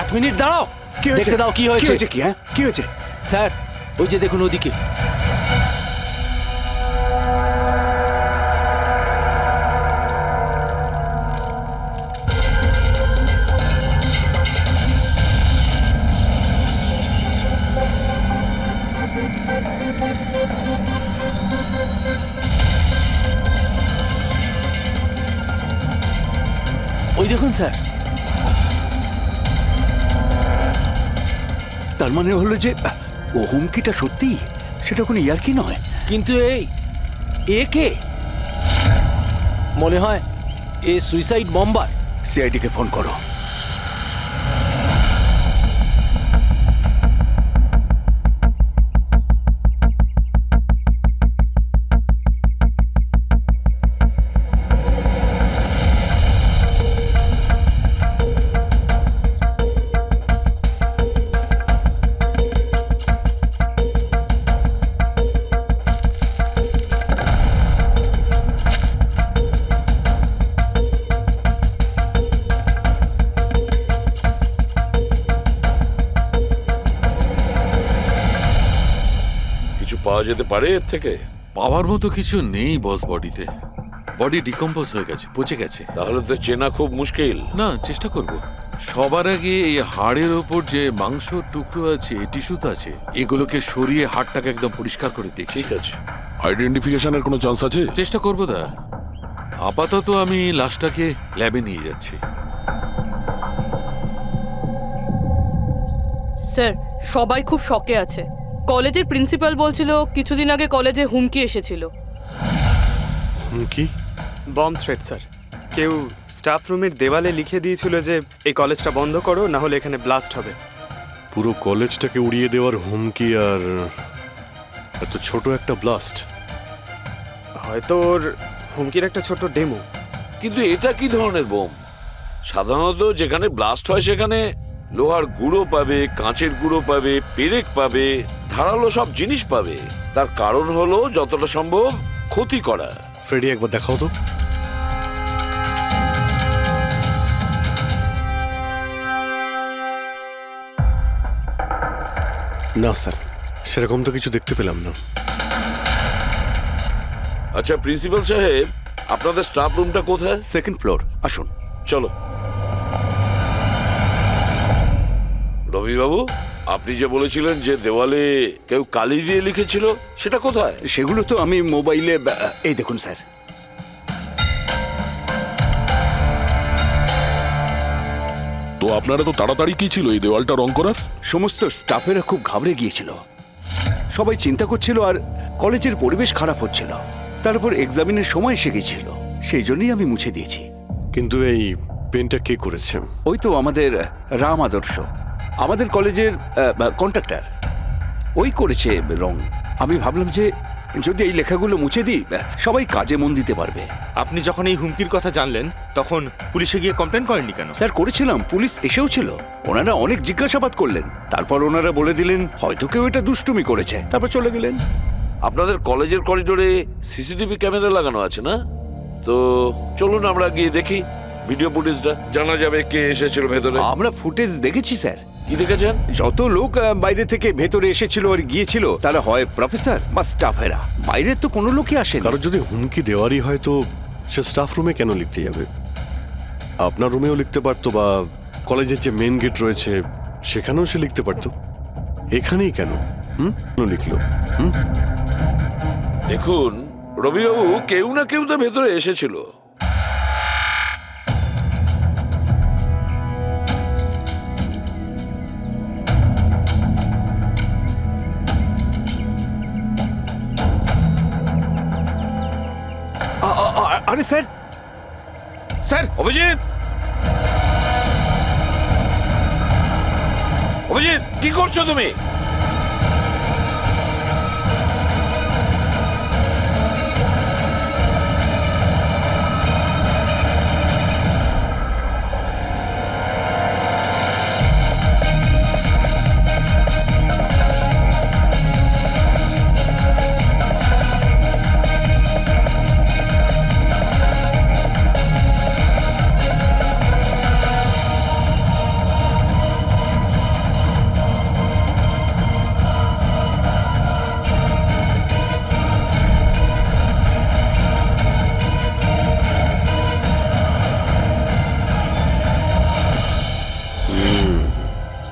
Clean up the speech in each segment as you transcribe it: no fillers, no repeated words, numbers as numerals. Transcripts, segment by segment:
এক মিনিট দাঁড়াও, কি হয়েছে? দেখতে দাও কি কি হয়েছে। হয়েছে? কি হ্যাঁ কি হয়েছে? স্যার ওই যে দেখুন ওদিকে। ওই দেখুন স্যার। তার মানে হলো যে ও হুমকিটা সত্যি, সেটা কোনো ইয়ার্কি নয়। কিন্তু এ কে? মনে হয় এ সুইসাইড বম্বার। সিআইডিকে ফোন করো। কিছু পাওয়া যেতে পারে এর থেকে? পাওয়ার মতো কিছু নেই বস, বডিতে। বডি ডিকম্পোজ হয়ে গেছে, পচে গেছে। তাহলে তো চেনা খুব মুশকিল। না, চেষ্টা করব। সবার আগে এই হাড়ের ওপর যে মাংস টুকরো আছে, টিস্যুত আছে, এগুলোকে সরিয়ে হাড়টাকে একদম পরিষ্কার করে দেখছি। ঠিক আছে। আইডেন্টিফিকেশনের কোনো চান্স আছে? চেষ্টা করবো দা। আপাতত আমি লাশটাকে ল্যাবে নিয়ে যাচ্ছি। স্যার সবাই খুব শকে আছে। কলেজের প্রিন্সিপাল বলছিল কিছুদিন আগে কলেজে হুমকি এসেছিল। হুমকি? Bomb threat sir. কেউ স্টাফ রুমের দেওয়ালে লিখে দিয়েছিল যে এই কলেজটা বন্ধ করো, না হলে এখানে ব্লাস্ট হবে। পুরো কলেজটাকে উড়িয়ে দেওয়ার হুমকি, আর এত ছোট একটা ব্লাস্ট। হয়তো ওর হুমকির একটা ছোট ডেমো। কিন্তু এটা কি ধরনের বোম? সাধারণত যেখানে ব্লাস্ট হয় সেখানে লোহার গুঁড়ো পাবে, কাঁচের গুঁড়ো পাবে, পেরেক পাবে, ধারালো সব জিনিস পাবে। তার কারণ হলো যতটা সম্ভব ক্ষতি করা। ফ্রেডি, একবার দেখাও তো। না স্যার, সেরকম তো কিছু দেখতে পেলাম না। আচ্ছা প্রিন্সিপাল সাহেব, আপনাদের স্টাফ রুমটা কোথায়? সেকেন্ড ফ্লোর, আসুন। চলো। রবিবাবু, আপনি যে বলেছিলেন যে দেওয়ালে কেউ কালি দিয়ে লিখেছিল, সেটা কোথায়? সেগুলো তো আমি মোবাইলে, এই দেখুন স্যার। তো আপনারা তো তাড়াতাড়ি কি ছিল এই দেওয়ালটা রং করার? সমস্ত স্টাফেরা খুব ঘাবড়ে গিয়েছিল, সবাই চিন্তা করছিল, আর কলেজের পরিবেশ খারাপ হচ্ছিল। তারপর এক্সামিনের সময় এসে গেছিল, সেই জন্যই আমি মুছে দিয়েছি। কিন্তু এই পেনটা কে করেছে? ওই তো আমাদের রাম আদর্শ, আমাদের কলেজের কন্ট্রাক্টর, ওই করেছে রং। আমি ভাবলাম যে যদি এই লেখাগুলো মুছে দিই, সবাই কাজে মন দিতে পারবে। আপনি যখন এই হুমকির কথা জানলেন তখন পুলিশে গিয়ে কমপ্লেন করেননি কেন? স্যার করেছিলাম, পুলিশ এসেও ছিল। ওনারা অনেক জিজ্ঞাসাবাদ করলেন, তারপর ওনারা বলে দিলেন হয়তো কেউ এটা দুষ্টুমি করেছে, তারপর চলে গেলেন। আপনাদের কলেজের করিডোরে সিসিটিভি ক্যামেরা লাগানো আছে না? তো চলুন আমরা গিয়ে দেখি ভিডিও ফুটেজটা, জানা যাবে কে এসেছিল ভেতরে। আমরা ফুটেজ দেখেছি স্যার। কি দেখেছেন? যত লোক বাইরে থেকে ভেতরে এসেছিল আর গিয়েছিল, তারা হয় প্রফেসর বা স্টাফেরা, বাইরের তো কোনো লোকই আসেনি। কারণ যদি হুমকি দেওয়ারই হয় তো সে স্টাফ রুমে কেন লিখতে যাবে? আপনার রুমেও লিখতে পারতো, বা কলেজের যে মেন গেট রয়েছে সেখানেও সে লিখতে পারতো। এখানেই কেন কেন লিখলো? দেখুন রবিবাবু, কেউ না কেউ তো ভেতরে এসেছিল। আরে স্যার, স্যার অভিজিৎ, অভিজিৎ কি করছো তুমি?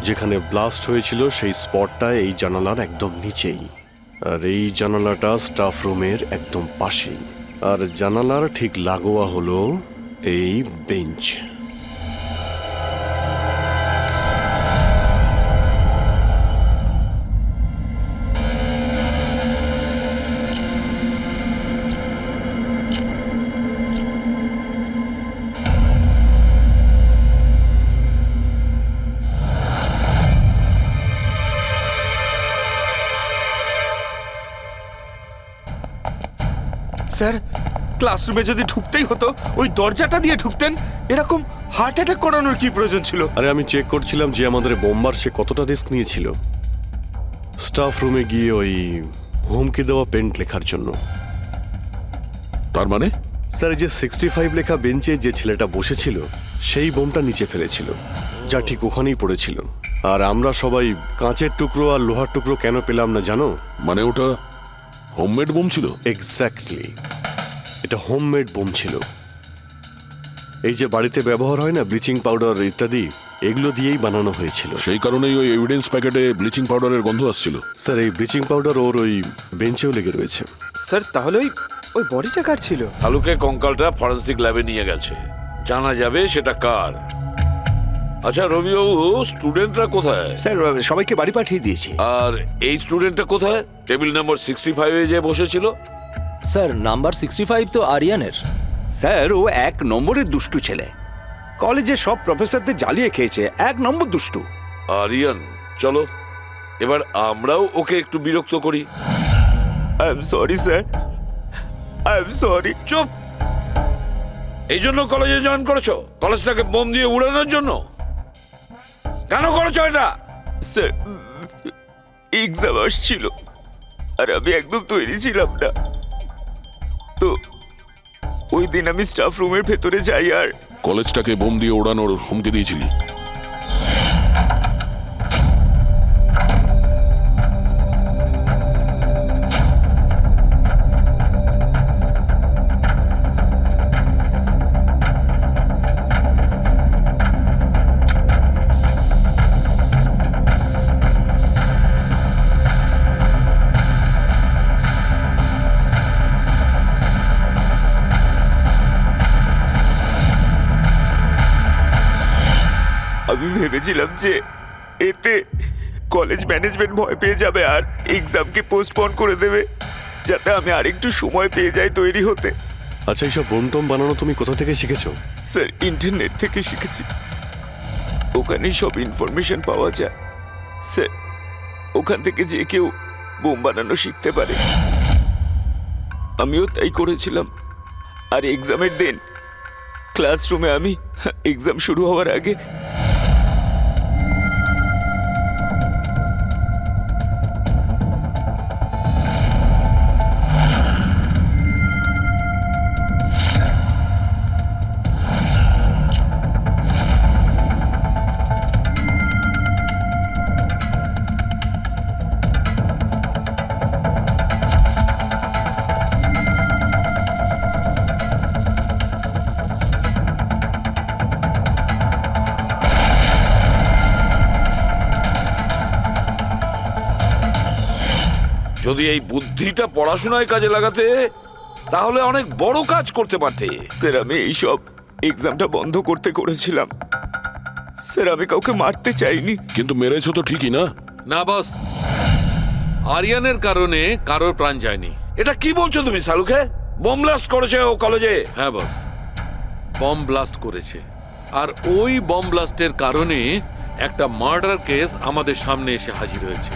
যেখানে ব্লাস্ট হয়েছিল সেই স্পটটা এই জানালার একদম নিচেই, আর এই জানালাটা স্টাফ রুমের একদম পাশেই, আর জানালার ঠিক লাগোয়া হলো এই বেঞ্চ। স্যার, ক্লাসরুমে যদি ঢুকতেই হতো ওই দরজাটা দিয়ে ঢুকতেন। এরকম হার্ট অ্যাটাক করানোর কি প্রয়োজন ছিল? আরে আমি চেক করছিলাম যে আমাদের বোমবার সে কতটা রিস্ক নিয়েছিল স্টাফ রুমে গিয়ে ওই হুমকি দেওয়া পেন্ট লেখার জন্য। তার মানে স্যার, এই যে 65 লেখা বেঞ্চে যে ছেলেটা বসেছিল সেই বোমটা নিচে ফেলেছিল, যা ঠিক ওখানেই পড়েছিল। আর আমরা সবাই কাঁচের টুকরো আর লোহার টুকরো কেন পেলাম না জানো? মানে ওটা হোমমেড বোম ছিল? এক্স্যাক্টলি, এটা হোমমেড বোম ছিল। এই যে বাড়িতে ব্যবহার হয় না ব্লিচিং পাউডার ইত্যাদি, এগুলো দিয়েই বানানো হয়েছিল। সেই কারণেই ওই এভিডেন্স প্যাকেটে ব্লিচিং পাউডারের গন্ধ আসছিল। স্যার, এই ব্লিচিং পাউডার ওর ওই বেঞ্চেও লেগে রয়েছে। স্যার, তাহলে ওই ওই বডিটা কার ছিল? শালুকে কঙ্কালটা ফরেন্সিক ল্যাবে নিয়ে গেছে, জানা যাবে সেটা কার। আচ্ছা রবিবাবু, স্টুডেন্টরা কোথায়? স্যার, সবাইকে বাড়ি পাঠিয়ে দিয়েছি। আর এই স্টুডেন্টটা কোথায়? টেবিল নম্বর 65-এ যে বসেছিল। স্যার নাম্বার 65 তো আরিয়ানের। স্যার, ও 1 নম্বরের দুষ্টু ছেলে, কলেজে সব প্রফেসরদের জ্বালিয়ে খেয়েছে, 1 নম্বর দুষ্টু। আরিয়ান, চলো এবার আমরাও ওকে একটু বিরক্ত করি। I am sorry sir, I am sorry. চুপ! এই জন্য কলেজে জয়েন করেছো? কলেজটাকে বোম দিয়ে উড়ানোর জন্য? কেন করেছো এটা? স্যার, এক্সাম আসছিল আর আমি একদম তৈরি ছিলাম না, তো ওই দিন আমি স্টাফ রুমের ভেতরে যাই আর কলেজটাকে বোম দিয়ে ওড়ানোর হুমকি দিয়েছিলি? আমি ভেবেছিলাম যে এতে কলেজ ম্যানেজমেন্ট ভয় পেয়ে যাবে আর এক্সামকে পোস্টপোন করে দেবে, যাতে আমি আরেকটু সময় পেয়ে যাই তৈরি হতে। আচ্ছা, এইসব বোম টোম বানানো তুমি কোথা থেকে শিখেছো? স্যার, ইন্টারনেট থেকে শিখেছি, ওখানেই সব ইনফরমেশন পাওয়া যায়। স্যার, ওখান থেকে যে কেউ বোম বানানো শিখতে পারে। আমিও তাই করেছিলাম। আর এক্সামের দিন ক্লাসরুমে আমি এক্সাম শুরু হওয়ার আগে যদি এই বুদ্ধিটা পড়াশোনায় কাজে লাগাতে, তাহলে অনেক বড় কাজ করতে পারতে। স্যার, আমি এইসব এক্সামটা বন্ধ করতে করেছিলাম। স্যার, আমি কাউকে মারতে চাইনি। কিন্তু মেরেছো তো ঠিকই না? না বস, আরিয়ানের কারণে কারোর প্রাণ যায়নি। এটা কি বলছো তুমি শালুকে? বোম ব্লাস্ট করেছে ও কলেজে? হ্যাঁ বস, বম ব্লাস্ট করেছে। আর ওই বম ব্লাস্টের কারণে একটা মার্ডার কেস আমাদের সামনে এসে হাজির হয়েছে।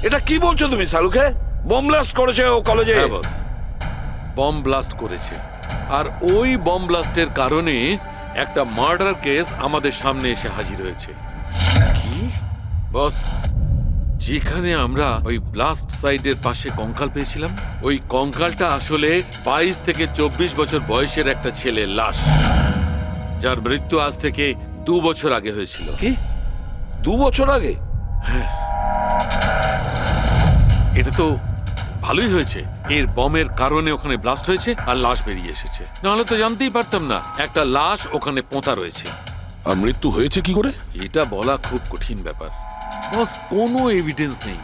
এটা কি বলছো তুমি শালুকে? বোম ব্লাস্ট করেছে ও কলেজে? হ্যাঁ বস, বম ব্লাস্ট করেছে। আর ওই বম ব্লাস্টের কারণে একটা মার্ডার কেস আমাদের সামনে এসে হাজির হয়েছে। কি বস, যেখানে আমরা ওই ব্লাস্ট সাইটের পাশে কঙ্কাল পেয়েছিলাম, ওই কঙ্কালটা আসলে 22 থেকে 24 বছর বয়সের একটা ছেলের লাশ, যার মৃত্যু আজ থেকে 2 বছর আগে হয়েছিল। কি 2 বছর আগে? এটা তো ভালোই হয়েছে এর বমের কারণে ওখানে ব্লাস্ট হয়েছে আর লাশ বেরিয়ে এসেছে, নাহলে তো জানতেই পারতাম না একটা লাশ ওখানে পোঁতা রয়েছে। আর মৃত্যু হয়েছে কি করে? এটা বলা খুব কঠিন ব্যাপার বস, কোনো এভিডেন্স নেই,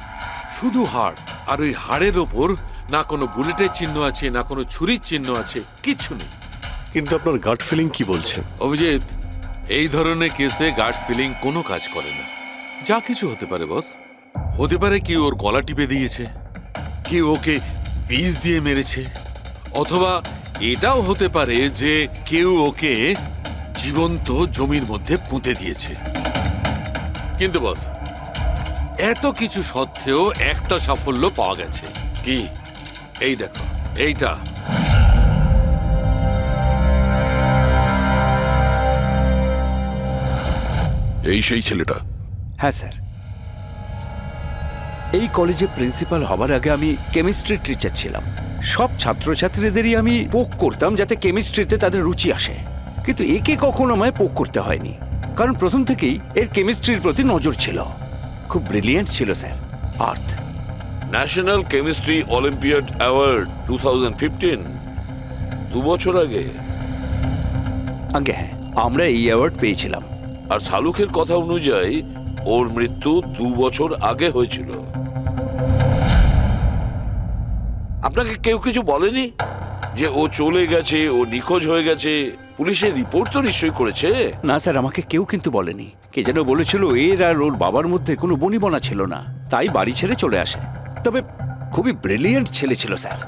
শুধু হাড়, আর ওই হাড়ের ওপর না কোনো বুলেটের চিহ্ন আছে না কোনো ছুরির চিহ্ন আছে, কিচ্ছু নেই। কিন্তু আপনার গাট ফিলিং কি বলছে? অভিজিৎ, এই ধরনের কেসে গাট ফিলিং কোনো কাজ করে না। যা কিছু হতে পারে বস, হতে পারে কেউ ওর গলা টিপে দিয়েছে, কেউ ওকে বিষ দিয়ে মেরেছে, অথবা এটাও হতে পারে যে কেউ ওকে জীবন্ত জমির মধ্যে পুঁতে দিয়েছে। কিন্তু বস, এত কিছু সত্ত্বেও একটা সাফল্য পাওয়া গেছে। কি? এই দেখো, এইটা। এই সেই ছেলেটা? হ্যাঁ স্যার, এই কলেজে প্রিন্সিপাল হবার আগে আমি কেমিস্ট্রির টিচার ছিলাম। সব ছাত্রছাত্রীদেরই আমি পোক করতাম যাতে কেমিস্ট্রিতে তাদের রুচি আসে, কিন্তু একে কখনো আমায় পোক করতে হয়নি, কারণ প্রথম থেকেই এর কেমিস্ট্রির প্রতি নজর ছিল। খুব ব্রিলিয়েন্ট ছিল স্যার। আর্থ ন্যাশনাল কেমিস্ট্রি অলিম্পিয়াড অ্যাওয়ার্ড 2015, 2 বছর আগে। আগে হ্যাঁ, আমরা এই অ্যাওয়ার্ড পেয়েছিলাম। আর শালুকের কথা অনুযায়ী ওর মৃত্যু 2 বছর আগে হয়েছিল। আপনাকে কেউ কিছু বলেনি যে ও চলে গেছে, ও নিখোঁজ হয়ে গেছে? পুলিশের রিপোর্ট তো নিশ্চয়ই করেছে। না স্যার, আমাকে কেউ কিন্তু বলেনি। কে যেন বলেছিল এর আর ওর বাবার মধ্যে কোনো বনিবনা ছিল না, তাই বাড়ি ছেড়ে চলে আসে। তবে খুবই ব্রিলিয়েন্ট ছেলে ছিল স্যার,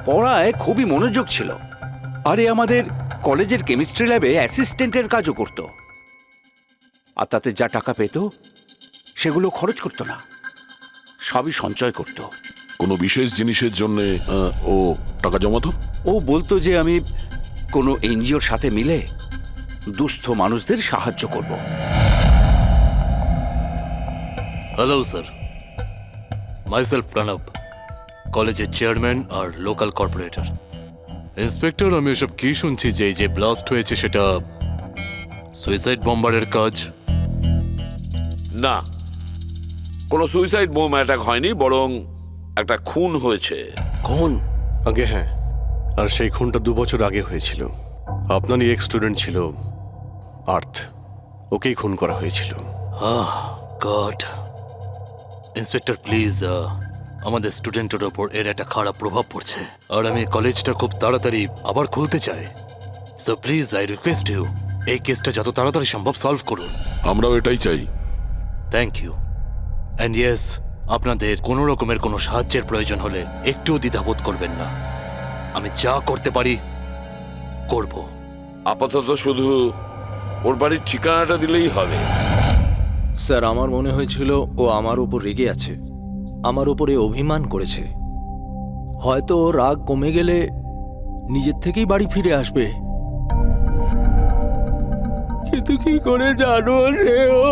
পড়ায় খুবই মনোযোগ ছিল। আরে আমাদের কলেজের কেমিস্ট্রি ল্যাবে অ্যাসিস্ট্যান্টের কাজও করত, আর তাতে যা টাকা পেত সেগুলো খরচ করতো না, সবই সঞ্চয় করত। কোনো বিশেষ জিনিসের জন্য ও টাকা জমাতো? ও বলতো যে আমি কোনো এনজিওর সাথে মিলে দুস্থ মানুষদের সাহায্য করব। হ্যালো স্যার, মাইসেলফ প্রণব, কলেজের চেয়ারম্যান আর লোকাল কর্পোরেটর। ইন্সপেক্টর, আমি এসব কি শুনছি যে এই যে ব্লাস্ট হয়েছে সেটা সুইসাইড বম্বারের কাজ? না, কোনো সুইসাইড বোম অ্যাটাক হয়নি, বরং একটা খুন হয়েছে। কোন? আগে হ্যাঁ, আর সেই খুনটা 2 বছর আগে হয়েছিল। আপনারই এক স্টুডেন্ট ছিল আর্থ, ওকেই খুন করা হয়েছিল। গড। ইন্সপেক্টর প্লিজ, আমাদের স্টুডেন্টের ওপর এর একটা খারাপ প্রভাব পড়ছে, আর আমি কলেজটা খুব তাড়াতাড়ি আবার খুলতে চাই। So please I request you, এই কেসটা যত তাড়াতাড়ি সম্ভব সলভ করুন। আমরাও এটাই চাই। Thank you. অ্যান্ড ইয়েস, আপনাদের কোনো রকমের কোনো সাহায্যের প্রয়োজন হলে একটুও দ্বিধাবোধ করবেন না, আমি যা করতে পারি করব। আপাতত শুধু ওর বাড়ির ঠিকানাটা দিলেই হবে। স্যার, আমার মনে হয়েছিল ও আমার উপর রেগে আছে, আমার উপরে অভিমান করেছে। হয়তো ওর রাগ কমে গেলে নিজের থেকেই বাড়ি ফিরে আসবে, কিন্তু কি করে জানো সে ও?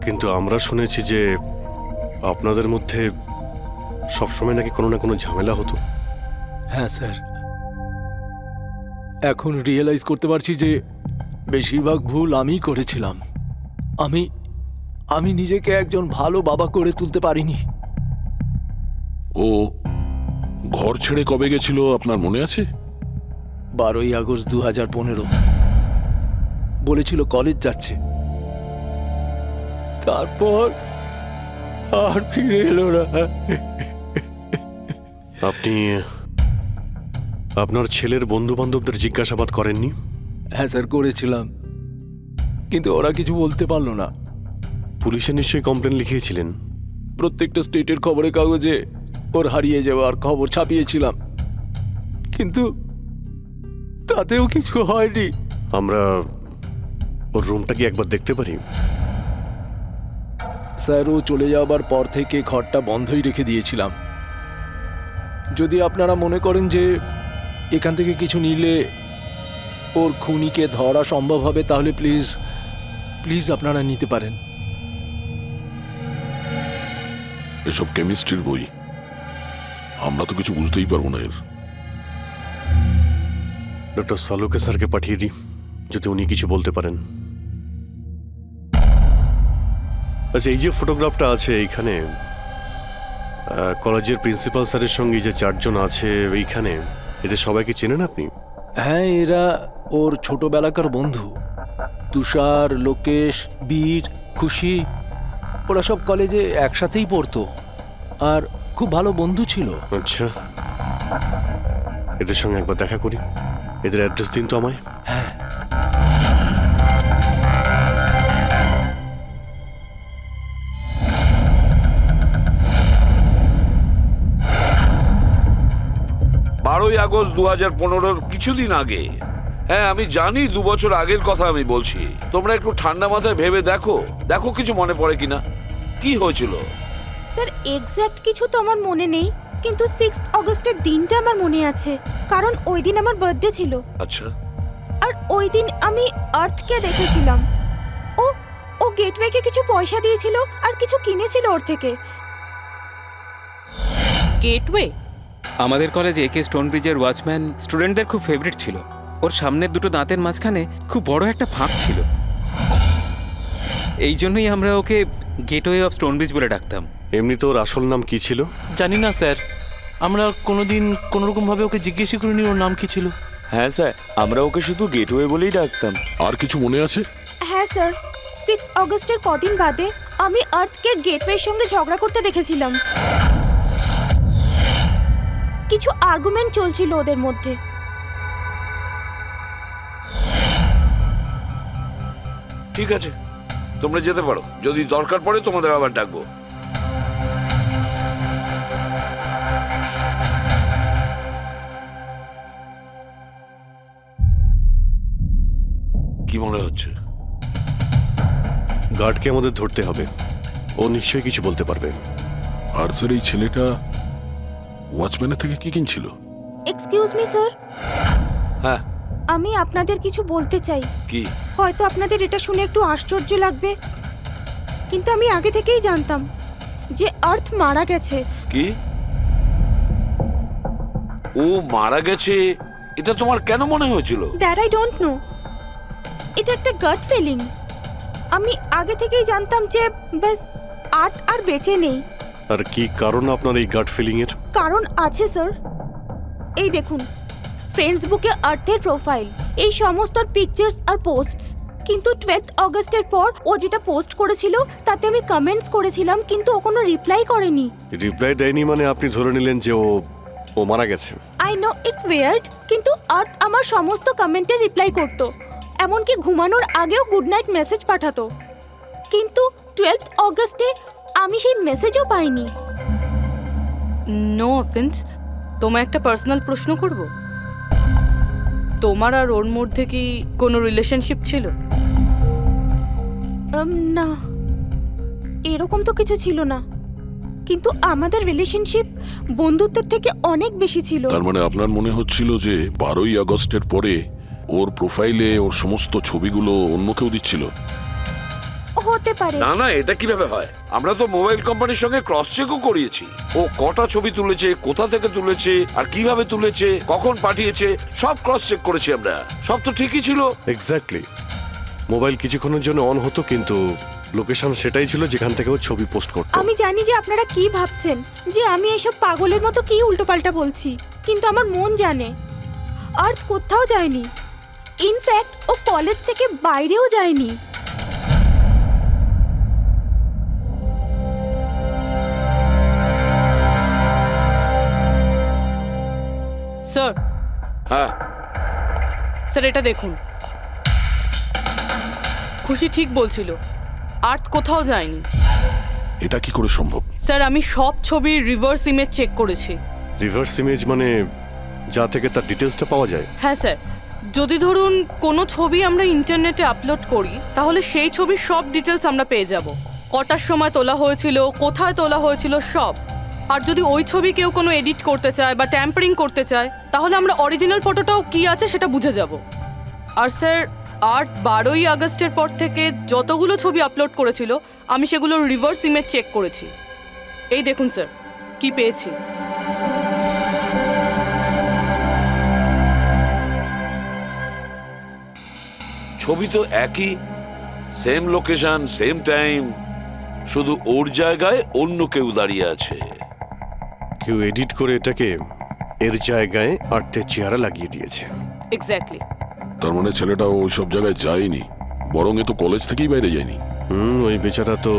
কিন্তু আমরা শুনেছি যে আপনাদের মধ্যে সবসময় নাকি কোনো না কোনো ঝামেলা হতো। হ্যাঁ স্যার, এখন রিয়েলাইজ করতে পারছি যে বেশিরভাগ ভুল আমিই করেছিলাম। আমি নিজেকে একজন ভালো বাবা করে তুলতে পারিনি। ও ঘর ছেড়ে কবে গেছিল আপনার মনে আছে? 12ই আগস্ট 2015। বলেছিল কলেজ যাচ্ছে, তারপর আর ফিরে এলো না। আপনি আপনার ছেলের বন্ধু বান্ধবদের জিজ্ঞাসাবাদ করেননি? হ্যাঁ স্যার, করেছিলাম, কিন্তু ওরা কিছু বলতে পারলো না। পুলিশে নিশ্চয়ই কমপ্লেন লিখিয়েছিলেন? প্রত্যেকটা স্টেটের খবরের কাগজে ওর হারিয়ে যাওয়ার খবর ছাপিয়েছিলাম, কিন্তু তাতেও কিছু হয়নি। আমরা ওর রুমটা কি একবার দেখতে পারি? স্যার, ও চলে যাওয়ার পর থেকে ঘরটা বন্ধই রেখে দিয়েছিলাম। যদি আপনারা মনে করেন যে এখান থেকে কিছু নিলে ওর খুনিকে ধরা সম্ভব হবে, তাহলে প্লিজ প্লিজ আপনারা নিতে পারেন। এসব কেমিস্ট্রির বই, আমরা তো কিছু বুঝতেই পারবো না এর। ডক্টর সালুকে স্যারকে পাঠিয়ে দিই, যদি উনি কিছু বলতে পারেন। আচ্ছা, এই যে ফটোগ্রাফটা আছে এইখানে, কলেজের প্রিন্সিপাল স্যারের সঙ্গে এই যে 4 জন আছে এইখানে, এদের সবাইকে চেনেন আপনি? হ্যাঁ, এরা ওর ছোটবেলাকার বন্ধু। তুষার, লোকেশ, বীর, খুশি, ওরা সব কলেজে একসাথেই পড়তো আর খুব ভালো বন্ধু ছিল। আচ্ছা, এদের সঙ্গে একবার দেখা করি। এদের অ্যাড্রেস দিন তো আমায়। হ্যাঁ, বারোই আগস্ট 2015 কিছুদিন আগে। হ্যাঁ, আমি জানি 2 বছর আগের কথা আমি বলছি। তোমরা একটু ঠান্ডা মাথায় ভেবে দেখো, দেখো কিছু মনে পড়ে কিনা। কি হয়েছিল? স্যার এক্স্যাক্ট কিছু তো আমার মনে নেই, কিন্তু 6 অগস্টের দিনটা আমার মনে আছে, কারণ ওই দিন আমার বার্থডে ছিল। আচ্ছা, আর ওই দিন আমি আর্থকে দেখেছিলাম। ও ও গেটওয়েকে কিছু পয়সা দিয়েছিল আর কিছু কিনেছিল ওর থেকে। গেটওয়ে? আমাদের কলেজে একে স্টোনব্রিজের ওয়াচম্যান স্টুডেন্টদের খুব ফেভারিট ছিল। ওর সামনের দুটো দাঁতের মাঝখানে খুব বড় একটা ফাঁক ছিল। এই জন্যই আমরা ওকে গেটওয়ে অফ স্টোনব্রিজ বলে ডাকতাম। এমনি তো ওর আসল নাম কি ছিল? জানি না স্যার, আমরা কোনোদিন কোনোরকমভাবে ওকে জিজ্ঞেস করিনি ওর নাম কি ছিল। হ্যাঁ স্যার, আমরা ওকে শুধু গেটওয়ে বলেই ডাকতাম। আর কিছু মনে আছে? হ্যাঁ স্যার, 6 অগস্টের কদিন বাদে আমি আর্থকে গেটওয়ের সঙ্গে ঝগড়া করতে দেখেছিলাম। কিছু আর্গুমেন্ট চলছিল ওদের মধ্যে। ঠিক আছে, তোমরা যেতে পারো। যদি দরকার পড়ে তোমাদের আবার ডাকবো। কি মনে হচ্ছে? গার্ডকে আমাদের ধরতে হবে, ও নিশ্চয়ই কিছু বলতে পারবে। আর স্যার, এই ছেলেটা ওয়াচম্যানের থেকে কি কিনছিল? এক্সকিউজ মি স্যার, হ্যাঁ, আমি আপনাদের কিছু বলতে চাই। কি? হয়তো আপনাদের এটা শুনে একটু আশ্চর্য লাগবে, কিন্তু আমি আগে থেকেই জানতাম যে আর্থ মারা গেছে। কি? ও মারা গেছে এটা তোমার কেন মনে হয়েছিল? দ্যাট আই ডোন্ট নো, এটা একটা গাট ফিলিং। আমি আগে থেকেই জানতাম যে ব্যাস আর্থ আর বেঁচে নেই। আর কি কারণ আপনার এই গাট ফিলিং এর? কারণ আছে স্যার, এই দেখুন ফ্রেন্ডস বুকে আর্থের প্রোফাইল, এই সমস্ত পিকচার্স আর পোস্টস। কিন্তু 12 অগস্টের পর ও যেটা পোস্ট করেছিল তাতে আমি কমেন্টস করেছিলাম, কিন্তু ও কোনো রিপ্লাই করেনি। রিপ্লাই দেয়নি মানে আপনি ধরে নিলেন যে ও মারা গেছে? আই নো ইটস ওয়ার্ড, কিন্তু আর্থ আমার সমস্ত কমেন্টে রিপ্লাই করতো, এমনকি ঘুমানোর আগেও গুড নাইট মেসেজ পাঠাতো। কিন্তু 12 অগস্টে আমি সেই মেসেজও পাইনি। নো অফেন্স, তোমায় একটা পার্সোনাল প্রশ্ন করব। তোমার আর ওর মধ্যে কি কোনো রিলেশনশিপ ছিল? না, এরকম তো কিছু ছিল না, কিন্তু আমাদের রিলেশনশিপ বন্ধুত্বের থেকে অনেক বেশি ছিল। তার মানে আপনার মনে হচ্ছিল যে 12ই আগস্টের পরে ওর প্রোফাইলে ওর সমস্ত ছবিগুলো অন্য কেউ দিচ্ছিল? হতে পারে। না না, এটা কিভাবে হয়? আমরা তো মোবাইল কোম্পানির সঙ্গে ক্রস চেকও করিয়েছি। ও কটা ছবি তুলেছে, কোথা থেকে তুলেছে, আর কিভাবে তুলেছে, কখন পাঠিয়েছে, সব ক্রস চেক করেছি আমরা। সব তো ঠিকই ছিল। এক্স্যাক্টলি, মোবাইল কিছুক্ষণের জন্য অন হতো, কিন্তু লোকেশন সেটাই ছিল যেখান থেকে ও ছবি পোস্ট করতো। আমি জানি যে আপনারা কি ভাবছেন, যে আমি এসব পাগলের মতো কি উল্টোপাল্টা বলছি, কিন্তু আমার মন জানে আর্থ কোথাও যায়নি। ইনফ্যাক্ট ও কলেজ থেকে বাইরেও যায়নি। স্যার, হ্যাঁ, স্যার এটা দেখুন, খুশি ঠিক বলছিল, আর্থ কোথাও যায়নি। এটা কি করে সম্ভব? স্যার আমি সব ছবির রিভার্স ইমেজ চেক করেছি। রিভার্স ইমেজ মানে যা থেকে তার ডিটেলসটা পাওয়া যায়? হ্যাঁ স্যার, যদি ধরুন কোনো ছবি আমরা ইন্টারনেটে আপলোড করি, তাহলে সেই ছবির সব ডিটেলস আমরা পেয়ে যাব। কটার সময় তোলা হয়েছিল, কোথায় তোলা হয়েছিল, সব। আর যদি ওই ছবি কেউ কোনো এডিট করতে চায় বা ট্যাম্পারিং করতে চায়, তাহলে আমরা অরিজিনাল ফটোটাও কি আছে সেটা বুঝে যাব। আর স্যার, আর্ট 12ই আগস্টের পর থেকে যতগুলো ছবি আপলোড করেছিল, আমি সেগুলোর রিভার্স ইমেজ চেক করেছি। এই দেখুন স্যার, কি পেয়েছি। ছবি তো একই, সেম লোকেশন, সেম টাইম, শুধু ওর জায়গায় অন্য কেউ দাঁড়িয়ে আছে। কেউ এডিট করে এটাকে এর জায়গায় আর্থের চেহারা লাগিয়ে দিয়েছে। এক্স্যাক্টলি। তার মানে ছেলেটা ওই সব জায়গায় যায়নি, বরং এ তো কলেজ থেকেই বাইরে যায়নি। ওই বেচারা তো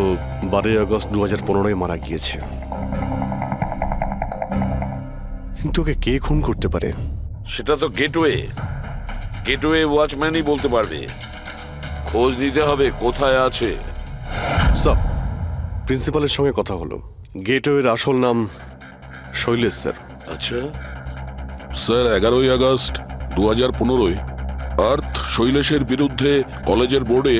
12 আগস্ট 2015 মারা গিয়েছে। কিন্তু ওকে কে খুন করতে পারে? সেটা তো গেটওয়ে ওয়াচম্যানই বলতে পারবে। খোঁজ নিতে হবে কোথায় আছে। স্যার, প্রিন্সিপালের সঙ্গে কথা হলো। গেটওয়ের আসল নাম শৈলেশ স্যার। আচ্ছা, স্যার 11ই আগস্ট 2015 আর্থ শৈলেশের বিরুদ্ধে কলেজের বোর্ডে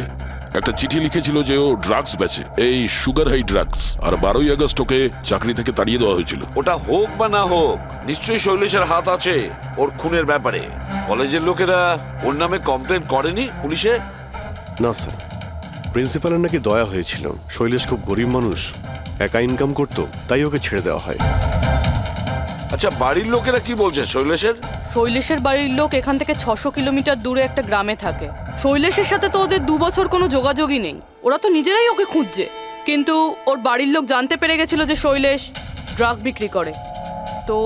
একটা চিঠি লিখেছিল যে ও ড্রাগস বেচে, এই সুগার হাই ড্রাগস। আর 12ই আগস্ট ওকে চাকরি থেকে তাড়িয়ে দেওয়া হয়েছিল। ওটা হোক বা না হোক, নিশ্চয়ই শৈলেশের হাত আছে ওর খুনের ব্যাপারে। কলেজের লোকেরা ওর নামে কমপ্লেন করেনি পুলিশে? না স্যার, প্রিন্সিপালের নাকি দয়া হয়েছিল। শৈলেশ খুব গরিব মানুষ, একা ইনকাম করতো, তাই ওকে ছেড়ে দেওয়া হয়। আচ্ছা, বাড়ির লোকেরা কি বলছে শৈলেশের? শৈলেশের বাড়ির লোক এখান থেকে 600 কিলোমিটার দূরে একটা গ্রামে থাকে। শৈলেশের সাথে তো ওদের 2 বছর কোনো যোগাযোগই নেই। ওরা তো নিজেরাই ওকে খুঁজছে। কিন্তু ওর বাড়ির লোক জানতে পেরে গেছিল যে শৈলেশ ড্রাগ বিক্রি করে, তো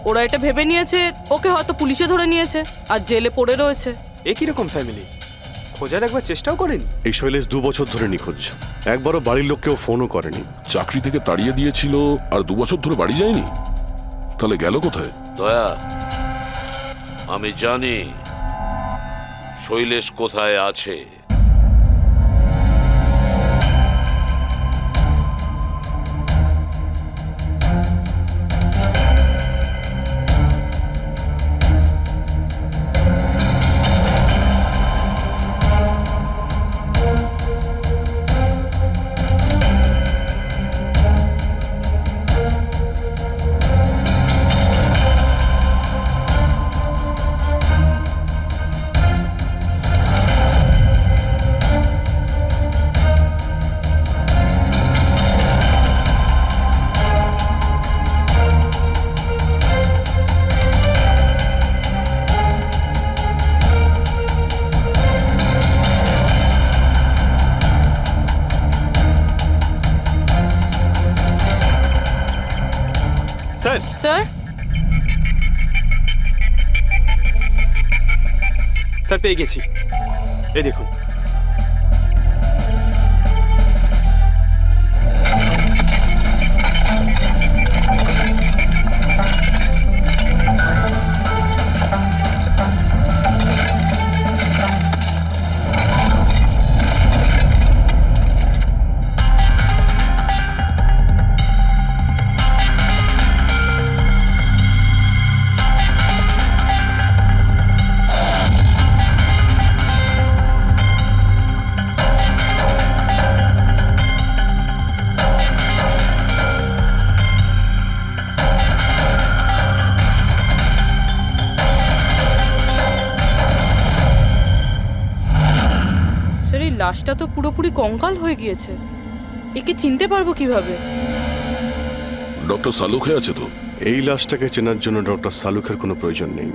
ওরা এটা ভেবে নিয়েছে ওকে হয়তো পুলিশে ধরে নিয়েছে আর জেলে পড়ে রয়েছে। এ কিরকম ফ্যামিলি? খোঁজার একবার চেষ্টাও করেনি? এই শৈলেশ 2 বছর ধরে নিখোঁজ। একবারও বাড়ির লোক কেউ ফোনও করেনি। চাকরি থেকে তাড়িয়ে দিয়েছিল আর 2 বছর ধরে বাড়ি যায়নি, তাহলে গেল কোথায়? দয়া, আমি জানি শৈলেশ কোথায় আছে। স্যার, স্যার, স্যার পেয়ে গেছি। এই দেখুন। স্যার, এই লাশটা তো পুরোপুরি কঙ্কাল হয়ে গিয়েছে। একে চিনতে পারবো কিভাবে? ডক্টর সালুখে আছে তো? এই লাশটাকে চেনার জন্য ডক্টর সালুখের কোনো প্রয়োজন নেই।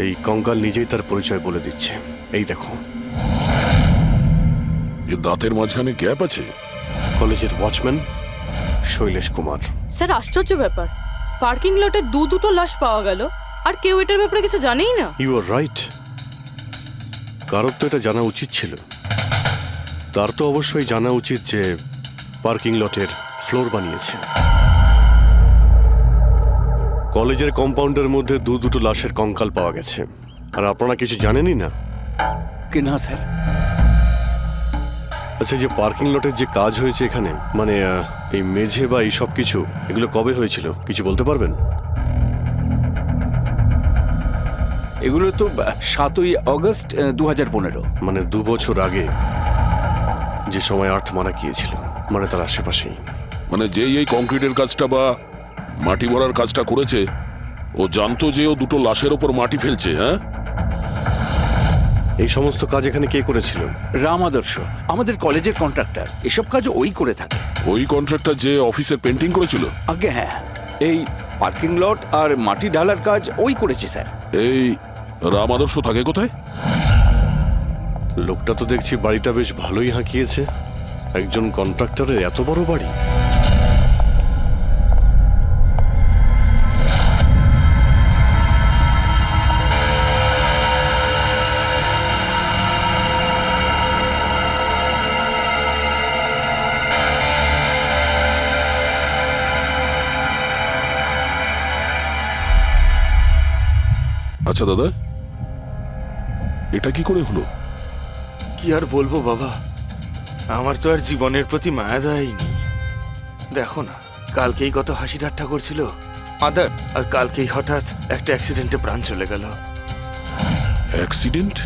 এই কঙ্কাল নিজেই তার পরিচয় বলে দিচ্ছে। এই দেখো, এর দাঁতের মাঝখানে গ্যাপ আছে। কলেজের ওয়াচম্যান শৈলেশ কুমার। স্যার, আশ্চর্য ব্যাপার, পার্কিং লটে দুটো লাশ পাওয়া গেল আর কেউ এটার ব্যাপারে কিছু জানেই না। You are right. কারোর তো এটা জানা উচিত ছিল। তার তো অবশ্যই জানা উচিত যে পার্কিং লটের ফ্লোর বানিয়েছে। কলেজের কম্পাউন্ডের মধ্যে দুটো লাশের কঙ্কাল পাওয়া গেছে, আর আপনারা কিছু জানেনই না? কি না স্যার? আচ্ছা, যে পার্কিং লটের যে কাজ হয়েছে এখানে, মানে এই মেঝে বা এই সব কিছু, এগুলো কবে হয়েছিল কিছু বলতে পারবেন? এগুলো তো 7ই আগস্ট 2015। মানে 2 বছর আগে, যে সময় আর্থ মারা গিয়েছিল, মানে তার আশেপাশেই। মানে যেই এই কংক্রিটের কাজটা বা মাটি ভরার কাজটা করেছে, ও জানতো যে ও 2 লাশের ওপর মাটি ফেলছে। হ্যাঁ, এই সমস্ত কাজ এখানে কে করেছিল? রাম আদর্শ, আমাদের কলেজের কন্ট্রাক্টর। এসব কাজ ওই করে থাকে। ওই কন্ট্রাক্টর যে অফিসের পেন্টিং করেছিল? আগে হ্যাঁ, এই পার্কিং লট আর মাটি ঢালার কাজ ওই করেছে স্যার। এই রাম আদর্শ থাকে কোথায়? লোকটা তো দেখছি বাড়িটা বেশ ভালোই হাঁকিয়েছে। একজন কন্ট্রাক্টরের এত বড় বাড়ি। আচ্ছা দাদা, এটা কি করে হলো? কি আর বলবো বাবা, আমার তো আর জীবনের প্রতি মায়া দয়াই নেই। দেখো না, কালকেই কত হাসি ঠাট্টা করছিল আদার, আর কালকেই হঠাৎ একটা অ্যাক্সিডেন্টে প্রাণ চলে গেল। অ্যাক্সিডেন্ট?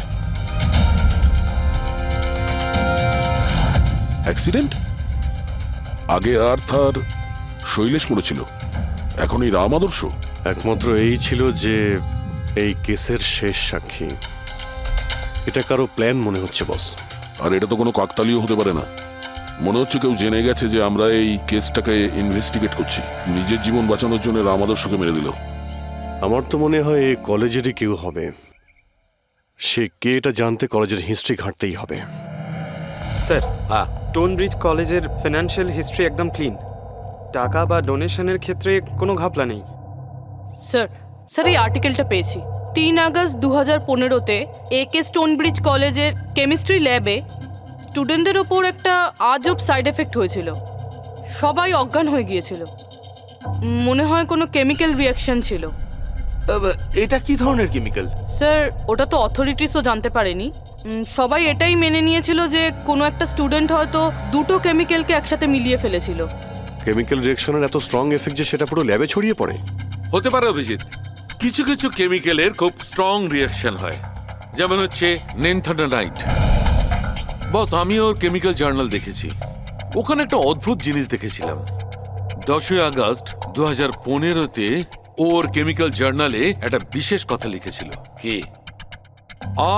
অ্যাক্সিডেন্ট? আগে আর্থ আর শৈলেশ মরেছিল, এখন এই রাম আদর্শ। একমাত্র এই ছিল যে এই কেসের শেষ সাক্ষী। এটা কারো প্ল্যান মনে হচ্ছে বস। আর এটা তো কোনো কাকতালীয় হতে পারে না। মনে হচ্ছে কেউ জেনে গেছে যে আমরা এই কেসটাকে ইনভেস্টিগেট করছি, নিজের জীবন বাঁচানোর জন্য রাম আদর্শকে মেরে দিল। আমার তো মনে হয় এই কলেজেরই কেউ হবে। সে কে এটা জানতে কলেজের হিস্ট্রি ঘাঁটতেই হবে। স্যার, হ্যাঁ, স্টোনব্রিজ কলেজের ফিনান্সিয়াল হিস্ট্রি একদম ক্লিন। টাকা বা ডোনেশনের ক্ষেত্রে কোনো ঘাপলা নেই। স্যার স্যার এই আর্টিকেলটা পেয়েছি। 3 আগস্ট 2015-তে AK স্টোনব্রিজ কলেজের কেমিস্ট্রি ল্যাবে স্টুডেন্টদের ওপর একটা আজব সাইড এফেক্ট হয়েছিল। সবাই অজ্ঞান হয়ে গিয়েছিল। মনে হয় কোনো কেমিক্যাল রিয়াকশন ছিল। এটা কি ধরনের কেমিক্যাল? স্যার ওটা তো অথরিটিসও জানতে পারেনি। সবাই এটাই মেনে নিয়েছিল যে কোনো একটা স্টুডেন্ট হয়তো দুটো কেমিক্যালকে একসাথে মিলিয়ে ফেলেছিল। কেমিক্যাল রিঅ্যাকশনের এত স্ট্রং এফেক্ট যে সেটা পুরো ল্যাবে ছড়িয়ে পড়ে। হতে পারে অভিজিৎ, কিছু কিছু কেমিক্যালের খুব স্ট্রং রিয়াকশন হয়, যেমন হচ্ছে নেনথানাইট। বস, আমি ওর কেমিক্যাল জার্নাল দেখেছি, ওখানে একটা অদ্ভুত জিনিস দেখেছিলাম। 10 আগস্ট 2015-তে ওর কেমিক্যাল জার্নালে একটা বিশেষ কথা লিখেছিল। কি?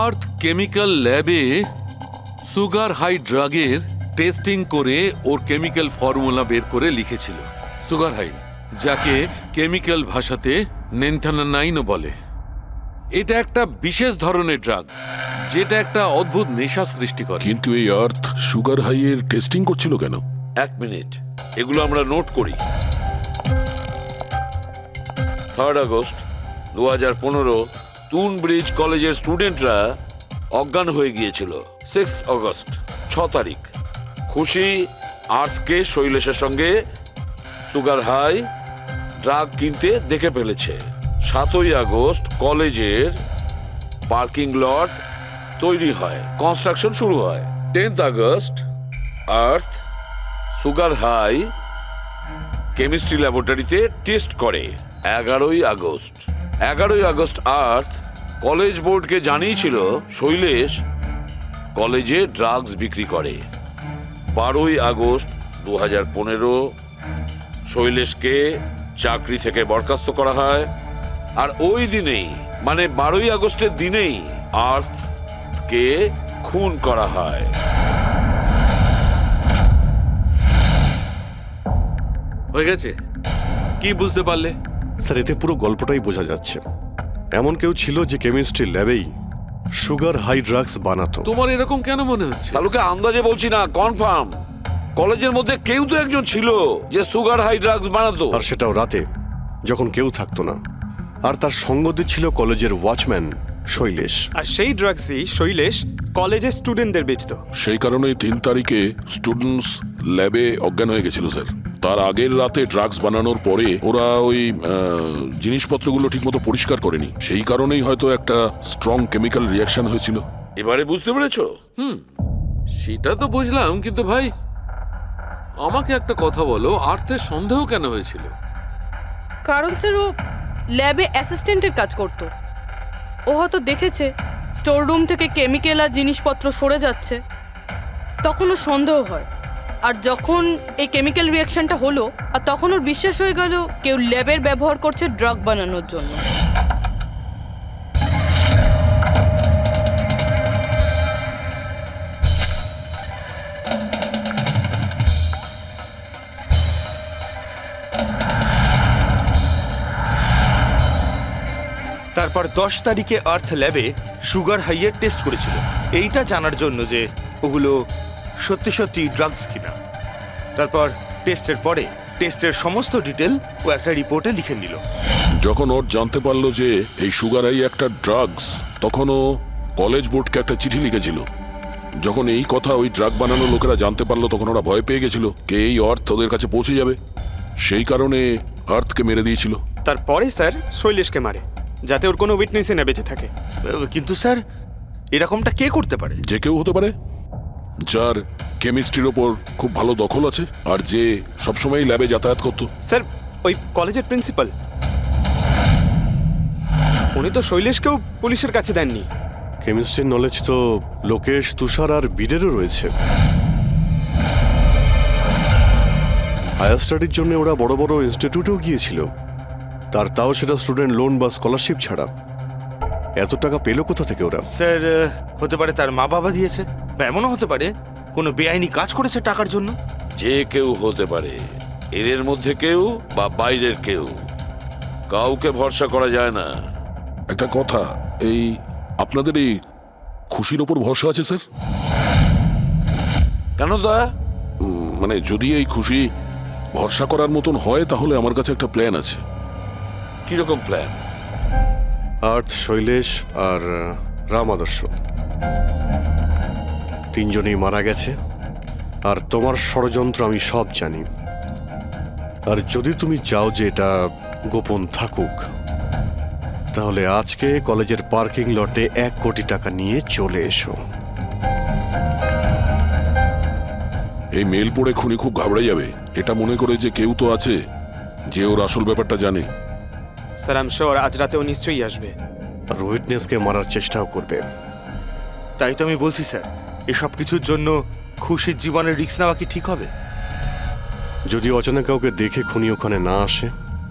আর্থ কেমিক্যাল ল্যাবে সুগার হাই ড্রাগের টেস্টিং করে ওর কেমিক্যাল ফর্মুলা বের করে লিখেছিল সুগার হাই, যাকে কেমিক্যাল ভাষাতে নেনথানাইনও বলে। এটা একটা বিশেষ ধরনের ড্রাগ, যেটা একটা অদ্ভুত নেশা সৃষ্টি করে। কিন্তু এই আর্থ সুগার হাইয়ের টেস্টিং করছিল কেন? 1 মিনিট, এগুলো আমরা নোট করি। 3 আগস্ট 2015 স্টোনব্রিজ কলেজের স্টুডেন্টরা অজ্ঞান হয়ে গিয়েছিল। 6 আগস্ট 6 তারিখ খুশি আর্থকে শৈলেশের সঙ্গে সুগার হাই ড্রাগ কিনতে দেখে ফেলেছে। 7 আগস্ট কলেজের পার্কিং লট তৈরি হয়, কনস্ট্রাকশন শুরু হয়। 10 আগস্ট আর্থ সুগার হাই কেমিস্ট্রি ল্যাবরেটরিতে টেস্ট করে। 11 আগস্ট আর্থ কলেজ বোর্ডকে জানিয়েছিল শৈলেশ কলেজে ড্রাগস বিক্রি করে। 12 আগস্ট 2015 শৈলেশকে চাকরি থেকে বরখাস্ত করা হয়। আর ওই দিনেই, মানে 12 আগস্টের দিনেই আর্থকে খুন করা হয়। হয়ে গেছে? কি বুঝতে পারলে? স্যার, এতে পুরো গল্পটাই বোঝা যাচ্ছে। এমন কেউ ছিল যে কেমিস্ট্রি ল্যাবেই সুগার হাই ড্রাগস বানাতো। তোমার এরকম কেন মনে হচ্ছে? তাহলে আন্দাজে বলছি না, কনফার্ম কলেজের মধ্যে কেউ তো একজন ছিল যে সুগার হাই ড্রাগস বানাতো। আর সেটাও রাতে, যখন কেউ থাকতো না। আর তার সঙ্গতে ছিল কলেজের ওয়াচম্যান শৈলেশ। আর সেই ড্রাগসই শৈলেশ কলেজের স্টুডেন্টদের বেচতো। সেই কারণে 3 তারিখে স্টুডেন্টস ল্যাবে অজ্ঞান হয়ে গেছিল স্যার। তার আগের রাতে ড্রাগস বানানোর পরে ওরা ওই জিনিসপত্রগুলো ঠিকমতো পরিষ্কার করেনি, সেই কারণেই হয়তো একটা স্ট্রং কেমিক্যাল রিয়াকশন হয়েছিল। এবারে বুঝতে পেরেছো? সেটা তো বুঝলাম, কিন্তু ভাই আমাকে একটা কথা বলো, আর্থের সন্দেহ কেন হয়েছিল? কারণ স্যার ও ল্যাবে অ্যাসিস্ট্যান্টের কাজ করত। ও হয়তো দেখেছে স্টোর রুম থেকে কেমিক্যাল আর জিনিসপত্র সরে যাচ্ছে, তখন ওর সন্দেহ হয়। আর যখন এই কেমিক্যাল রিয়াকশনটা হলো, আর তখন ওর বিশ্বাস হয়ে গেল কেউ ল্যাবের ব্যবহার করছে ড্রাগ বানানোর জন্য। তারপর 10 তারিখে আর্থ ল্যাবে সুগার হাইয়ের টেস্ট করেছিল, এইটা জানার জন্য যে ওগুলো সত্যি সত্যি ড্রাগস কিনা। তারপর টেস্টের পরে টেস্টের সমস্ত ডিটেল ও একটা রিপোর্টে লিখে নিল। যখন ওর জানতে পারলো যে এই সুগার হাই একটা ড্রাগস, তখন ও কলেজ বোর্ডকে একটা চিঠি লিখেছিল। যখন এই কথা ওই ড্রাগ বানানো লোকেরা জানতে পারলো, তখন ওরা ভয় পেয়ে গেছিল কে এই আর্থ ওদের কাছে পৌঁছে যাবে, সেই কারণে আর্থকে মেরে দিয়েছিল। তারপরে স্যার শৈলেশকে মারে, যাতে ওর কোনো উইটনেসই না বেঁচে থাকে। কিন্তু স্যার এরকমটা কে করতে পারে? যে কেউ হতে পারে, যার কেমিস্ট্রির ওপর খুব ভালো দখল আছে আর যে সবসময় ল্যাবে যাতায়াত করতো। স্যার ওই কলেজের প্রিন্সিপাল, উনি তো শৈলেশকেও পুলিশের কাছে দেননি। কেমিস্ট্রির নলেজ তো লোকেশ, তুষার আর বীরেরও রয়েছে। হায়ার স্টাডির জন্য ওরা বড় বড় ইনস্টিটিউটেও গিয়েছিল, তাও সেটা স্টুডেন্ট লোন বা স্কলারশিপ ছাড়া। এত টাকা পেলো কোথা থেকে ওরা? স্যার হতে পারে তার মা বাবা দিয়েছে, বা এমনও হতে পারে কোনো বেআইনি কাজ করেছে টাকার জন্য। যে কেউ হতে পারে, এদের মধ্যে কেউ বা বাইরের কেউ, কাউকে ভরসা করা যায় না। একটা কথা, এই আপনাদের এই খুশির ওপর ভরসা আছে স্যার? কেন দা? মানে যদি এই খুশি ভরসা করার মতন হয় তাহলে আমার কাছে একটা প্ল্যান আছে। কিরকম প্ল্যান? আর্থ, শৈলেশ আর রাম আদর্শ তিনজনেই মারা গেছে, আর তোমার ষড়যন্ত্র আমি সব জানি। আর যদি তুমি চাও যে এটা গোপন থাকুক, তাহলে আজকে কলেজের পার্কিং লটে 1 কোটি টাকা নিয়ে চলে এসো। এই মেল পড়ে খুনি খুব ঘাবড়ে যাবে, এটা মনে করে যে কেউ তো আছে যে ওর আসল ব্যাপারটা জানে। স্যার আই এম শিওর আজ রাতে ও নিশ্চয়ই আসবে। আর উইটনেসকে মারার চেষ্টাও করবে। তাই তো আমি বলছি স্যার, এসব কিছুর জন্য খুশির জীবনের রিস্ক নেওয়া কি ঠিক হবে? যদি অচেনা কাউকে দেখে খুনি ওখানে না আসে।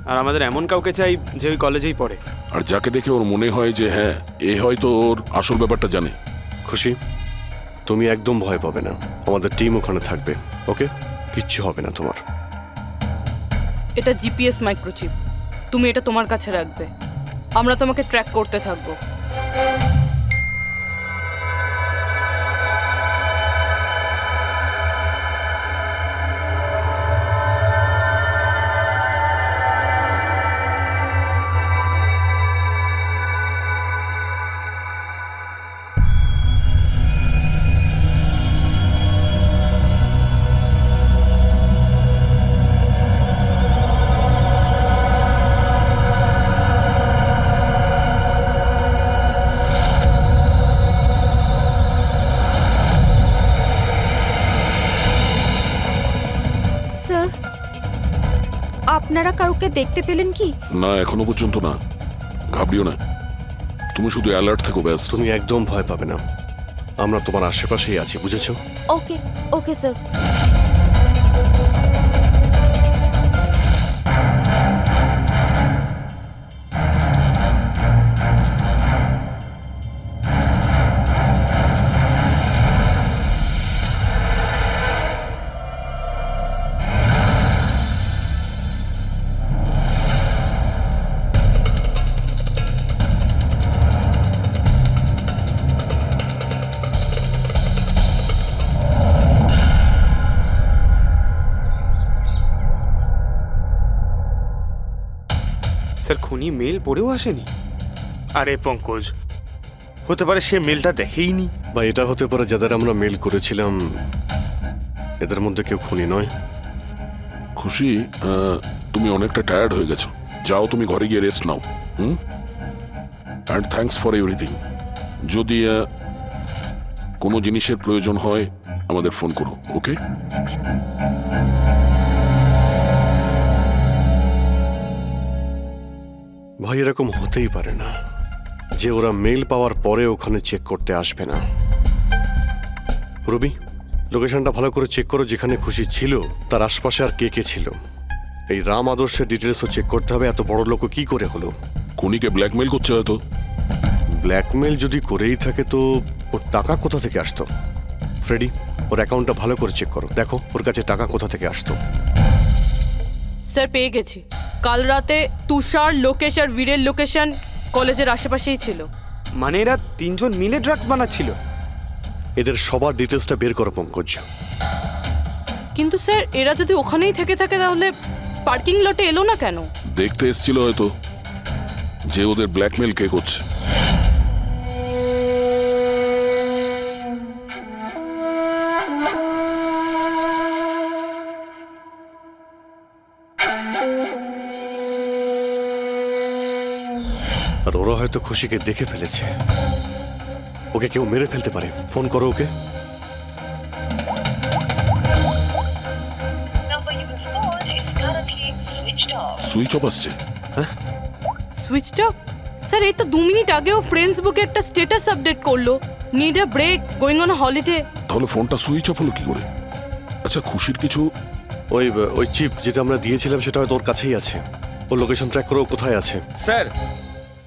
আর আমাদের এমন কাউকে চাই যে ওই কলেজেই পড়ে। আর যাকে দেখে ওর মনে হয় যে হ্যাঁ, এ হয়তো ওর আসল ব্যাপারটা জানে। খুশি, তুমি একদম ভয় পাবে না, আমাদের টিম ওখানে থাকবে। ওকে, কিচ্ছু হবে না তোমার। এটা জিপিএস মাইক্রোচিপ, তুমি এটা তোমার কাছে রাখবে, আমরা তোমাকে ট্র্যাক করতে থাকবো। স্যার আপনারা কাউকে দেখতে পেলেন কি? না, এখনো পর্যন্ত না। ঘাবড়িও না, তুমি শুধু অ্যালার্ট থেকো ব্যাস। তুমি একদম ভয় পাবে না, আমরা তোমার আশেপাশেই আছি, বুঝেছো? ওকে ওকে স্যার। স্যার খুনি মেল পড়েও আসেনি? আরে পঙ্কজ, হতে পারে সে মেলটা দেখেইনি। বা এটা হতে পারে যাদের আমরা মেল করেছিলাম এদের মধ্যে কেউ খুনি নয়। খুশি, তুমি অনেকটা টায়ার্ড হয়ে গেছো, যাও তুমি ঘরে গিয়ে rest now. And thanks for everything. যদি কোনো জিনিসের প্রয়োজন হয় আমাদের ফোন করো, ওকে? ভাই এরকম হতেই পারে না যে ওরা মেল পাওয়ার পরে ওখানে চেক করতে আসবে না। রবি, লোকেশনটা ভালো করে চেক করো, যেখানে খুশি ছিল তার আশপাশে আর কে কে ছিল। এই রাম আদর্শের ডিটেলসও চেক করতে হবে, এত বড় লোক কি করে হলো। খুনিকে ব্ল্যাকমেল করছে হয়তো। ব্ল্যাকমেল যদি করেই থাকে তো ওর টাকা কোথা থেকে আসতো? ফ্রেডি, ওর অ্যাকাউন্টটা ভালো করে চেক করো, দেখো ওর কাছে টাকা কোথা থেকে আসতো। স্যার পেয়ে গেছি, কাল রাতে তুষার, লোকেশ আর বীরের লোকেশন কলেজের আশেপাশেই ছিল। মানে এরা তিনজন মিলে ড্রাগস বানাচ্ছিল? এদের সবার ডিটেলসটা বের করো পঙ্কজ। কিন্তু স্যার এরা যদি ওখানেই থেকে থাকে তাহলে পার্কিং লটে এলো না কেন? দেখতে এসেছিল হয়তো যে ওদের ব্ল্যাকমেল কে করছে। আর ওরা হয়তো খুশিকে দেখে ফেলেছে। ওকে কেউ মেরে ফেলতে পারে। ফোন করো ওকে। সুইচ অফ আসছে। Switched off? স্যার এই তো 2 মিনিট আগেও ফেসবুকে একটা স্ট্যাটাস আপডেট করলো, need a break, going on holiday. তাহলে ফোনটা সুইচ অফ হলো কি করে? আচ্ছা, খুশির কিছু ওই চিপ যেটা আমরা দিয়েছিলাম সেটা হয়তো ওর কাছেই আছে। ওর লোকেশন ট্র্যাক করো কোথায় আছে। স্যার,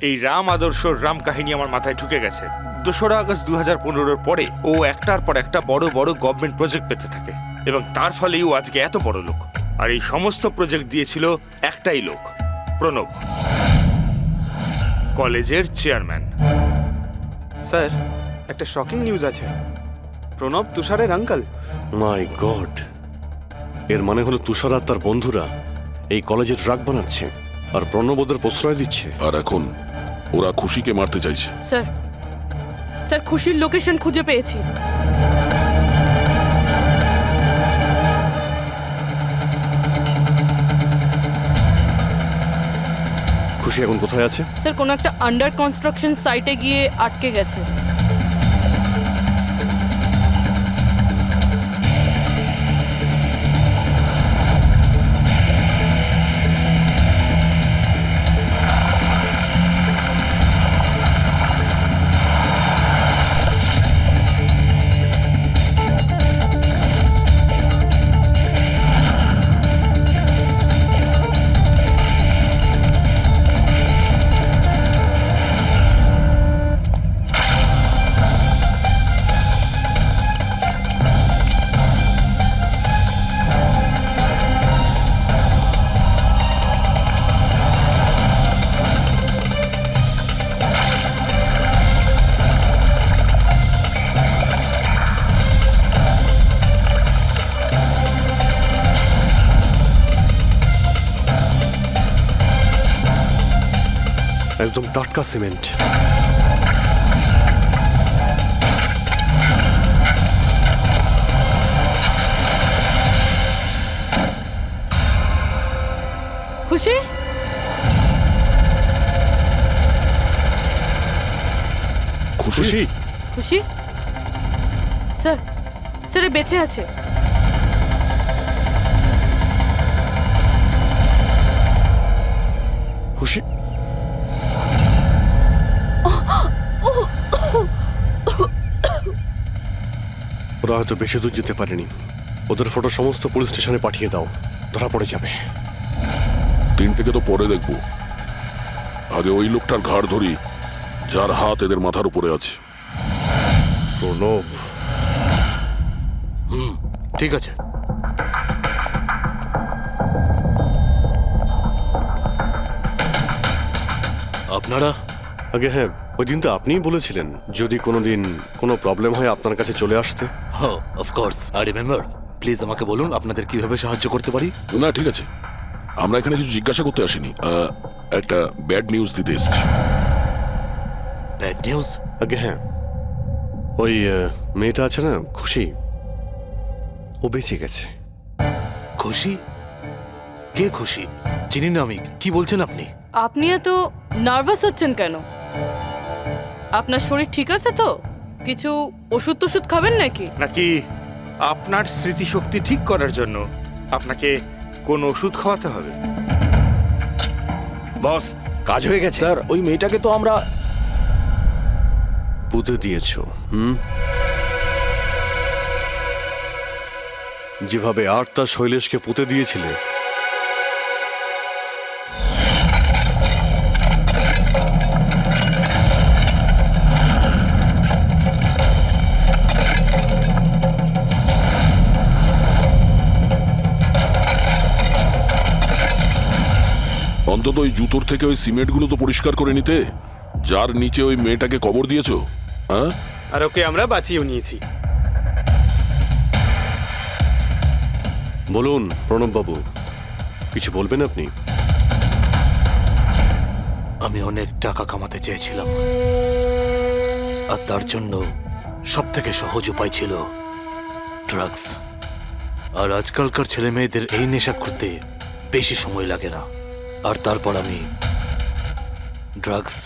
এই রাম আদর্শর রাম কাহিনী আমার মাথায় ঢুকে গেছে। 2রা আগস্ট 2015-র পরে ও একটার পর একটা বড় বড় গভর্নমেন্ট প্রজেক্ট পেতে থাকে এবং তার ফলেই ও আজকে এত বড় লোক। আর এই সমস্ত প্রজেক্ট দিয়েছিল একটাই লোক, প্রণব, কলেজের চেয়ারম্যান। স্যার, একটা শকিং নিউজ আছে। প্রণব তুষারের আঙ্কেল। মাই গড, এর মানে হলো তুষার আর তার বন্ধুরা এই কলেজে ড্রাগ বানাচ্ছে আর প্রণব ওদের প্রশ্রয় দিচ্ছে। আর এখন ওরা খুশিকে মারতে চাইছে। স্যার, স্যার খুশির লোকেশন খুঁজে পেয়েছি। খুশি এখন কোথায় আছে? স্যার কোনো একটা আন্ডার কনস্ট্রাকশন সাইটে গিয়ে আটকে গেছে। একদম টাটকা সিমেন্ট। খুশি? খুশি? খুশি? স্যার, স্যার এ বেঁচে আছে। খুশি? ওরা হয়তো বেশি দূর যেতে পারেনি। ওদের ফটো সমস্ত পুলিশ স্টেশনে পাঠিয়ে দাও, ধরা পড়ে যাবে। 3টেকে তো পরে দেখবো, আগে ওই লোকটার ঘাড় ধরি যার হাত এদের মাথার উপরে আছে। প্রণব। ঠিক আছে। আপনারা? আগে হ্যাঁ, ওই দিন তো আপনিই বলেছিলেন যদি কোনোদিন কোনো প্রবলেম হয় আপনার কাছে চলে আসতে। হ্যাঁ, অফকোর্স আই রিমেম্বার। প্লিজ আমাকে বলুন আপনাদের কিভাবে সাহায্য করতে পারি। না ঠিক আছে, আমরা এখানে কিছু জিজ্ঞাসা করতে আসিনি, একটা ব্যাড নিউজ দিতে এসেছি। Bad news? আগে হ্যাঁ, ওই মেয়েটা আছে না খুশি, ও বেঁচে গেছে। খুশি? কে খুশি? চিনি না আমি। কি বলছেন আপনি? আপনি এত নার্ভাস হচ্ছেন কেন? আপনার শরীর ঠিক আছে তো? কিছু ওষুধ টষুধ খাবেন নাকি? নাকি আপনার স্মৃতিশক্তি ঠিক করার জন্য আপনাকে কোন ওষুধ খাওয়াতে হবে? বস, কাজ হয়ে গেছে। স্যার ওই মেয়েটাকে তো আমরা পুঁতে দিয়েছো। যেভাবে আর তার শৈলেশকে পুঁতে দিয়েছিলে, অন্তত ওই জুতোর থেকে ওই সিমেন্টগুলো তো পরিষ্কার করে নিতে, যার নিচে ওই মেয়েটাকে কবর দিয়েছো। হ্যাঁ, আর ওকে আমরা বাঁচিয়েও নিয়েছি। বলুন প্রণব বাবু, কিছু বলবেন আপনি? আমি অনেক টাকা কামাতে চেয়েছিলাম, আর তার জন্য সব থেকে সহজ উপায় ছিল ড্রাগস। আর আজকালকার ছেলে মেয়েদের এই নেশা করতে বেশি সময় লাগে না। আর তারপর আমি ড্রাগস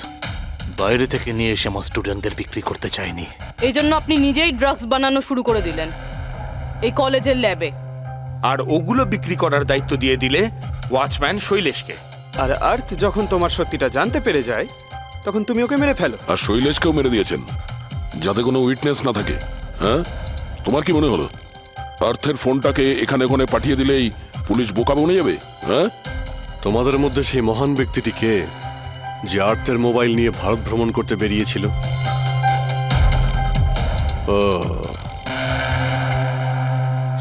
বাইরে থেকে নিয়ে এসে আমার স্টুডেন্টদের বিক্রি করতে চাইনি। এই জন্য আপনি নিজেই ড্রাগস বানানো শুরু করে দিলেন এই কলেজের ল্যাবে। আর ওগুলো বিক্রি করার দায়িত্ব দিয়ে দিলে ওয়াচম্যান শৈলেশকে। আর আর্থ যখন তোমার সত্যিটা জানতে পেরে যায় তখন তুমি ওকে মেরে ফেলো। আর শৈলেশকেও মেরে দিয়েছেন যাতে কোনো উইটনেস না থাকে। হ্যাঁ, তোমার কি মনে হলো আর্থের ফোনটাকে এখানে ওখানে পাঠিয়ে দিলেই পুলিশ বোকা বনে যাবে? হ্যাঁ, তোমাদের মধ্যে সেই মহান ব্যক্তিটি কে যে আর্থের মোবাইল নিয়ে ভারত ভ্রমণ করতে বেরিয়েছিল? ও,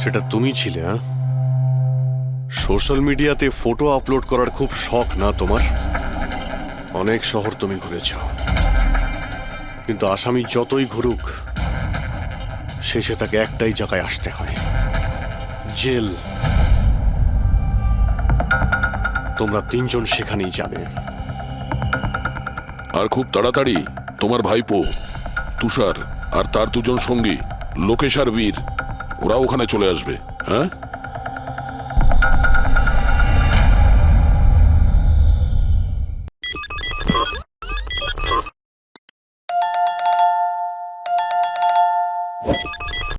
সেটা তুমি ছিলে? হ্যাঁ, সোশ্যাল মিডিয়াতে ফটো আপলোড করার খুব শখ না তোমার? অনেক শহর তুমি ঘুরেছ, কিন্তু আসামি যতই ঘুরুক শেষে তাকে একটাই জায়গায় আসতে হয়, জেল। তোমরা তিনজন সেখানেই যাবে। আর খুব তাড়াতাড়ি তোমার ভাইপো তুষার আর তার দুজন সঙ্গী লোকেশ আর বীর ওরা ওখানে চলে আসবে। হ্যাঁ,